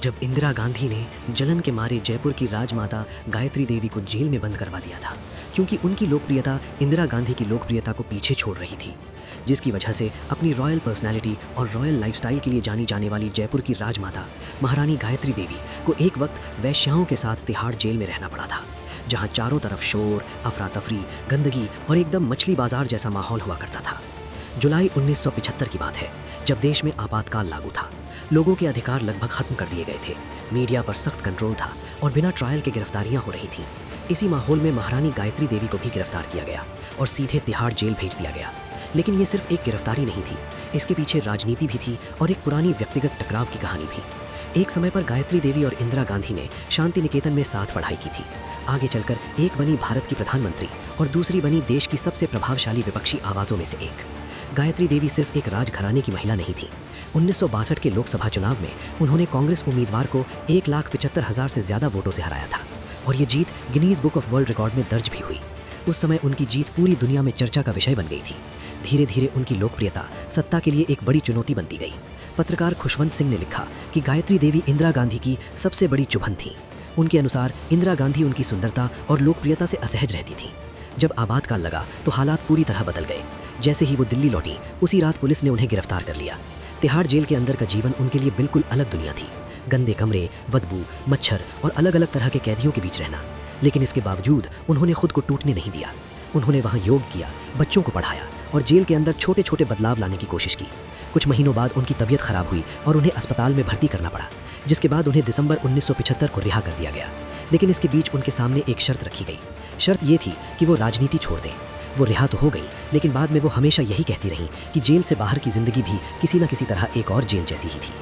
जब इंदिरा गांधी ने जलन के मारे जयपुर की राजमाता गायत्री देवी को जेल में बंद करवा दिया था, क्योंकि उनकी लोकप्रियता इंदिरा गांधी की लोकप्रियता को पीछे छोड़ रही थी, जिसकी वजह से अपनी रॉयल पर्सनैलिटी और रॉयल लाइफस्टाइल के लिए जानी जाने वाली जयपुर की राजमाता महारानी गायत्री देवी को एक वक्त वैश्याओं के साथ तिहाड़ जेल में रहना पड़ा था, जहां चारों तरफ शोर, अफरा तफरी, गंदगी और एकदम मछली बाजार जैसा माहौल हुआ करता था। जुलाई 1975 की बात है, जब देश में आपातकाल लागू था। लोगों के अधिकार लगभग खत्म कर दिए गए थे, मीडिया पर सख्त कंट्रोल था और बिना ट्रायल के गिरफ्तारियां हो रही थीं। इसी माहौल में महारानी गायत्री देवी को भी गिरफ्तार किया गया और सीधे तिहाड़ जेल भेज दिया गया। लेकिन ये सिर्फ एक गिरफ्तारी नहीं थी, इसके पीछे राजनीति भी थी और एक पुरानी व्यक्तिगत टकराव की कहानी भी। एक समय पर गायत्री देवी और इंदिरा गांधी ने शांति निकेतन में साथ पढ़ाई की थी। आगे चलकर एक बनी भारत की प्रधानमंत्री और दूसरी बनी देश की सबसे प्रभावशाली विपक्षी आवाज़ों में से एक। गायत्री देवी सिर्फ एक राजघराने की महिला नहीं थी। 1962 के लोकसभा चुनाव में उन्होंने कांग्रेस उम्मीदवार को 1,75,000 से ज़्यादा वोटों से हराया था और ये जीत Guinness book of world record में दर्ज भी हुई। उस समय उनकी जीत पूरी दुनिया में चर्चा का विषय बन गई थी। धीरे धीरे उनकी लोकप्रियता सत्ता के लिए एक बड़ी चुनौती बनती गई। पत्रकार खुशवंत सिंह ने लिखा कि गायत्री देवी इंदिरा गांधी की सबसे बड़ी चुभन थी। उनके अनुसार इंदिरा गांधी उनकी सुंदरता और लोकप्रियता से असहज रहती थी। जब आपातकाल लगा तो हालात पूरी तरह बदल गए। जैसे ही वो दिल्ली लौटी, उसी रात पुलिस ने उन्हें गिरफ्तार कर लिया। तिहाड़ जेल के अंदर का जीवन उनके लिए बिल्कुल अलग दुनिया थी। गंदे कमरे, बदबू, मच्छर और अलग अलग तरह के कैदियों के बीच रहना। लेकिन इसके बावजूद उन्होंने खुद को टूटने नहीं दिया। उन्होंने वहाँ योग किया, बच्चों को पढ़ाया और जेल के अंदर छोटे छोटे बदलाव लाने की कोशिश की। कुछ महीनों बाद उनकी तबीयत खराब हुई और उन्हें अस्पताल में भर्ती करना पड़ा, जिसके बाद उन्हें दिसंबर 1975 को रिहा कर दिया गया। लेकिन इसके बीच उनके सामने एक शर्त रखी गई। शर्त ये थी कि वो राजनीति छोड़ दें। वो रिहा तो हो गई, लेकिन बाद में वो हमेशा यही कहती रहीं कि जेल से बाहर की जिंदगी भी किसी न किसी तरह एक और जेल जैसी ही थी।